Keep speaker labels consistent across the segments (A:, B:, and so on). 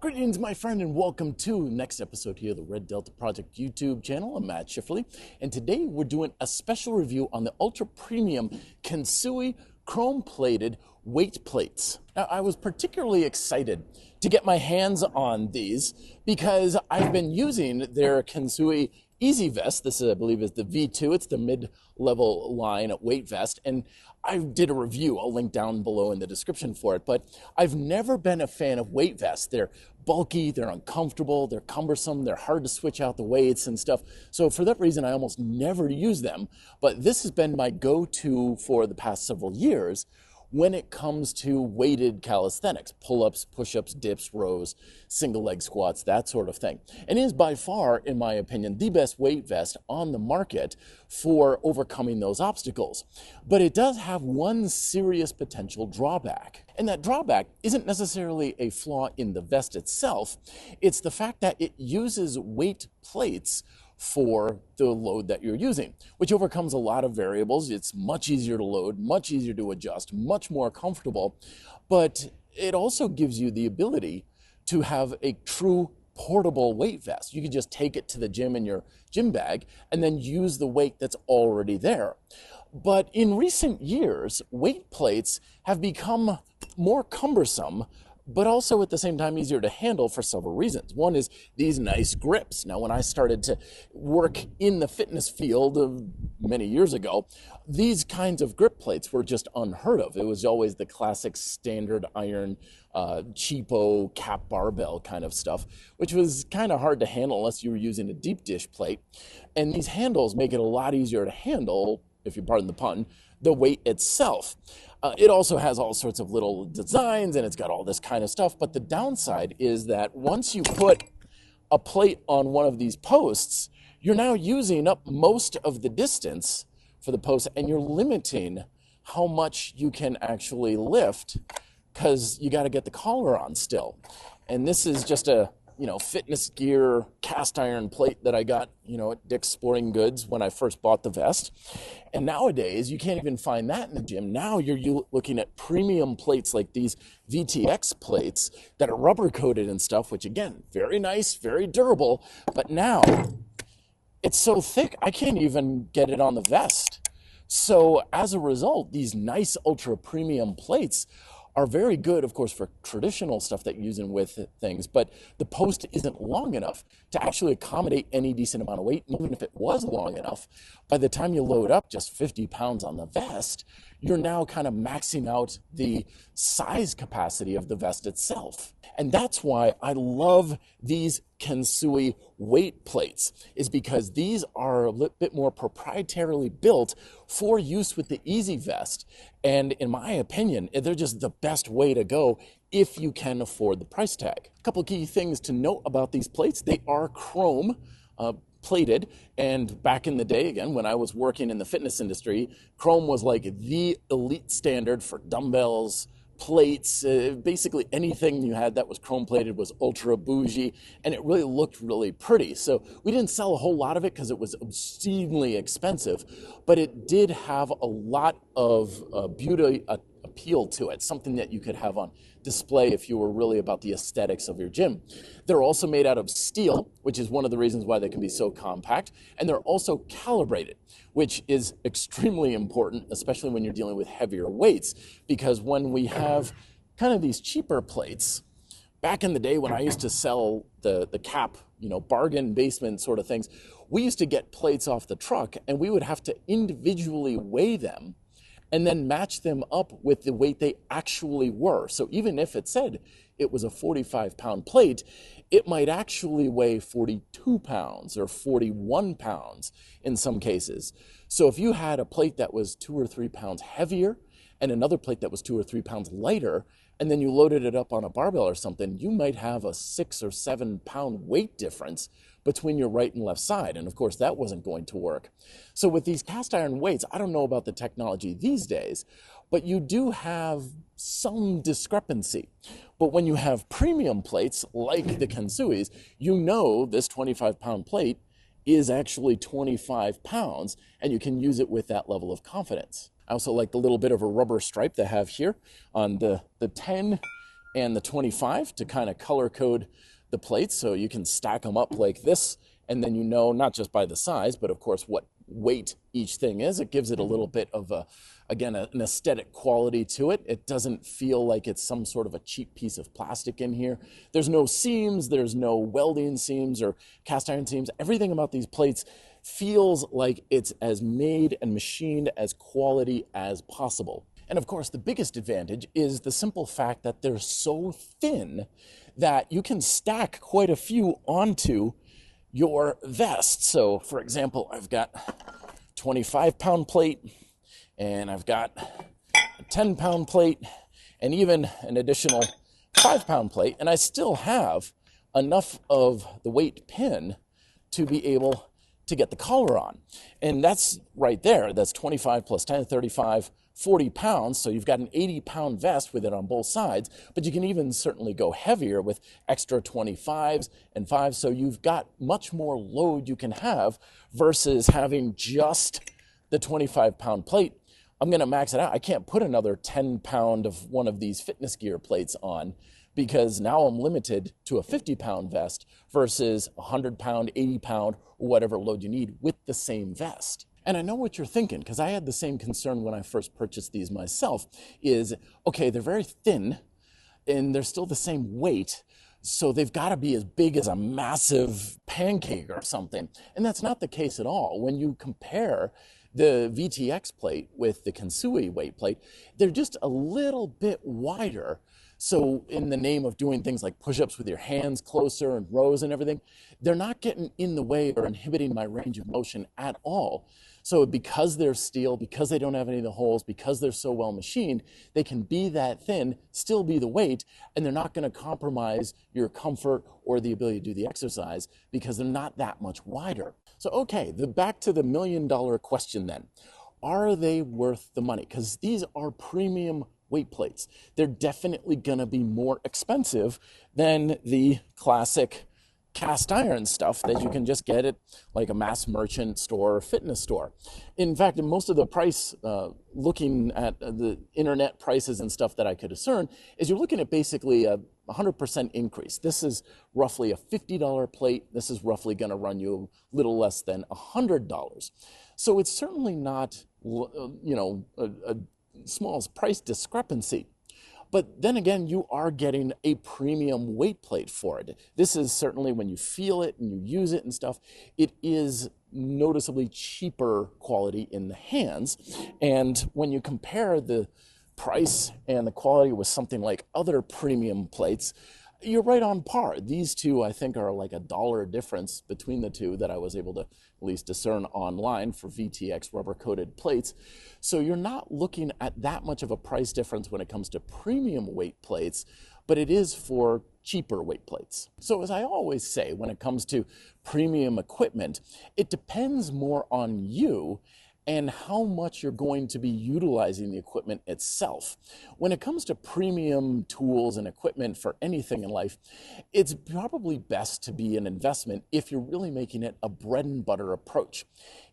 A: Greetings, my friend, and welcome to the next episode here of the Red Delta Project YouTube channel. I'm Matt Schifferly, and today we're doing a special review on the ultra premium Kensui chrome-plated weight plates. Now, I was particularly excited to get my hands on these because I've been using their Kensui Easy Vest. This, I believe, is the V2. It's the mid-level line weight vest, and I did a review. I'll link down below in the description for it, but I've never been a fan of weight vests. They're bulky, they're uncomfortable, they're cumbersome, they're hard to switch out the weights and stuff. So for that reason, I almost never use them, but this has been my go-to for the past several years when it comes to weighted calisthenics, pull-ups, push-ups, dips, rows, single leg squats, that sort of thing. And it is by far, in my opinion, the best weight vest on the market for overcoming those obstacles. But it does have one serious potential drawback. And that drawback isn't necessarily a flaw in the vest itself. It's the fact that it uses weight plates for the load that you're using, which overcomes a lot of variables. It's much easier to load, much easier to adjust, much more comfortable, but it also gives you the ability to have a true portable weight vest. You can just take it to the gym in your gym bag and then use the weight that's already there. But in recent years, weight plates have become more cumbersome, but also at the same time easier to handle for several reasons. One is these nice grips. Now, when I started to work in the fitness field many years ago, these kinds of grip plates were just unheard of. It was always the classic standard iron, cheapo cap barbell kind of stuff, which was kind of hard to handle unless you were using a deep dish plate. And these handles make it a lot easier to handle, if you pardon the pun, the weight itself. It also has all sorts of little designs and it's got all this kind of stuff. But the downside is that once you put a plate on one of these posts, you're now using up most of the distance for the post and you're limiting how much you can actually lift because you got to get the collar on still. And this is just a fitness gear cast iron plate that I got, at Dick's Sporting Goods when I first bought the vest. And nowadays, you can't even find that in the gym. Now you're looking at premium plates like these VTX plates that are rubber coated and stuff, which again, very nice, very durable. But now it's so thick, I can't even get it on the vest. So as a result, these nice ultra premium plates are very good, of course, for traditional stuff that you're using with things, but the post isn't long enough to actually accommodate any decent amount of weight. And even if it was long enough, by the time you load up just 50 pounds on the vest, you're now kind of maxing out the size capacity of the vest itself. And that's why I love these Kensui weight plates, is because these are a little bit more proprietarily built for use with the Easy Vest. And in my opinion, they're just the best way to go if you can afford the price tag. A couple key things to note about these plates: they are chrome plated, and back in the day, again, when I was working in the fitness industry, chrome was like the elite standard for dumbbells, plates, basically anything you had that was chrome plated was ultra bougie, and it really looked really pretty. So we didn't sell a whole lot of it because it was obscenely expensive, but it did have a lot of beauty appeal to it, something that you could have on display if you were really about the aesthetics of your gym. They're also made out of steel, which is one of the reasons why they can be so compact, and they're also calibrated, which is extremely important, especially when you're dealing with heavier weights, because when we have kind of these cheaper plates, back in the day when I used to sell the cap, bargain basement sort of things, we used to get plates off the truck and we would have to individually weigh them and then match them up with the weight they actually were. So even if it said it was a 45-pound plate, it might actually weigh 42 pounds or 41 pounds in some cases. So if you had a plate that was 2 or 3 pounds heavier and another plate that was 2 or 3 pounds lighter, and then you loaded it up on a barbell or something, you might have a 6 or 7 pound weight difference between your right and left side. And of course, that wasn't going to work. So with these cast iron weights, I don't know about the technology these days, but you do have some discrepancy. But when you have premium plates like the Kensui's, this 25-pound plate is actually 25 pounds, and you can use it with that level of confidence. I also like the little bit of a rubber stripe they have here on the 10 and the 25 to kind of color code the plates, so you can stack them up like this, and then you know not just by the size, but of course what weight each thing is. It gives it a little bit of an aesthetic quality to it. It doesn't feel like it's some sort of a cheap piece of plastic in here. There's no seams, there's no welding seams or cast iron seams. Everything about these plates feels like it's as made and machined as quality as possible. And of course, the biggest advantage is the simple fact that they're so thin that you can stack quite a few onto your vest. So for example, I've got a 25-pound plate, and I've got a 10-pound plate, and even an additional 5-pound plate, and I still have enough of the weight pin to be able to get the collar on. And that's right there. That's 25 plus 10, 35, 40 pounds. So you've got an 80-pound vest with it on both sides, but you can even certainly go heavier with extra 25s and 5s. So you've got much more load you can have versus having just the 25-pound plate. I'm going to max it out. I can't put another 10-pound of one of these fitness gear plates on, because now I'm limited to a 50-pound vest versus a 100-pound, 80-pound, or whatever load you need with the same vest. And I know what you're thinking, because I had the same concern when I first purchased these myself, is, okay, they're very thin, and they're still the same weight, so they've got to be as big as a massive pancake or something. And that's not the case at all. When you compare the VTX plate with the Kensui weight plate, they're just a little bit wider. So in the name of doing things like push-ups with your hands closer and rows and everything, they're not getting in the way or inhibiting my range of motion at all. So because they're steel, because they don't have any of the holes, because they're so well machined, they can be that thin, still be the weight, and they're not going to compromise your comfort or the ability to do the exercise because they're not that much wider. So okay, back to the million-dollar question then. Are they worth the money? Because these are premium weight plates. They're definitely going to be more expensive than the classic cast iron stuff that you can just get at like a mass merchant store or fitness store. In fact, in most of the price, looking at the internet prices and stuff that I could discern, is you're looking at basically a 100% increase. This is roughly a $50 plate. This is roughly going to run you a little less than $100. So it's certainly not, a small price discrepancy. But then again, you are getting a premium weight plate for it. This is certainly, when you feel it and you use it and stuff, it is noticeably cheaper quality in the hands. And when you compare the price and the quality with something like other premium plates, you're right on par. These two, I think, are like $1 difference between the two that I was able to at least discern online for VTX rubber-coated plates. So you're not looking at that much of a price difference when it comes to premium weight plates, but it is for cheaper weight plates. So as I always say, when it comes to premium equipment, it depends more on you and how much you're going to be utilizing the equipment itself. When it comes to premium tools and equipment for anything in life, it's probably best to be an investment if you're really making it a bread and butter approach.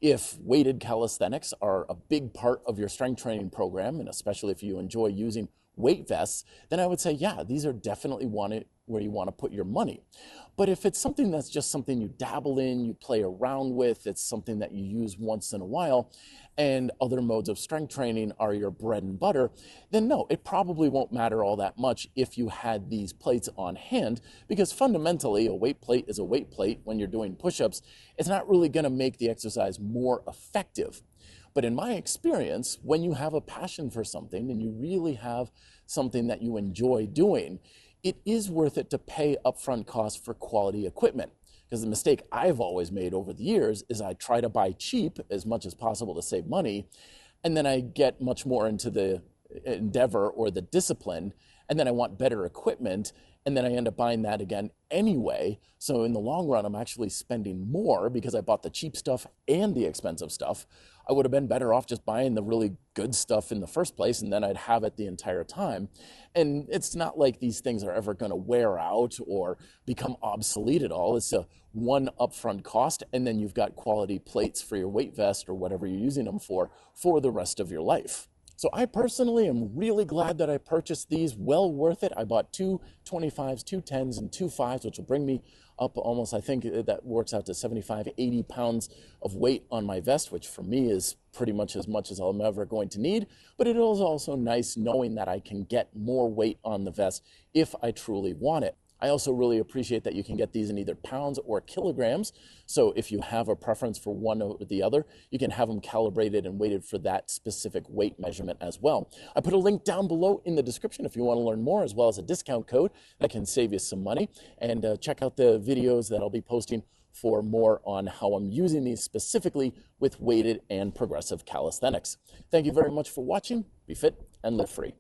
A: If weighted calisthenics are a big part of your strength training program, and especially if you enjoy using weight vests, then I would say, yeah, these are definitely where you want to put your money. But if it's something that's just something you dabble in, you play around with, it's something that you use once in a while, and other modes of strength training are your bread and butter, then no, it probably won't matter all that much if you had these plates on hand, because fundamentally a weight plate is a weight plate. When you're doing push-ups, it's not really going to make the exercise more effective. But in my experience, when you have a passion for something and you really have something that you enjoy doing, it is worth it to pay upfront costs for quality equipment. Because the mistake I've always made over the years is I try to buy cheap as much as possible to save money, and then I get much more into the endeavor or the discipline, and then I want better equipment, and then I end up buying that again anyway. So in the long run, I'm actually spending more because I bought the cheap stuff and the expensive stuff. I would have been better off just buying the really good stuff in the first place, and then I'd have it the entire time. And it's not like these things are ever going to wear out or become obsolete at all. It's a one upfront cost, and then you've got quality plates for your weight vest or whatever you're using them for the rest of your life. So I personally am really glad that I purchased these. Well worth it. I bought two 25s, two 10s, and two 5s, which will bring me up almost, I think that works out to 75, 80 pounds of weight on my vest, which for me is pretty much as I'm ever going to need. But it is also nice knowing that I can get more weight on the vest if I truly want it. I also really appreciate that you can get these in either pounds or kilograms. So if you have a preference for one or the other, you can have them calibrated and weighted for that specific weight measurement as well. I put a link down below in the description if you want to learn more, as well as a discount code that can save you some money. And check out the videos that I'll be posting for more on how I'm using these specifically with weighted and progressive calisthenics. Thank you very much for watching. Be fit and live free.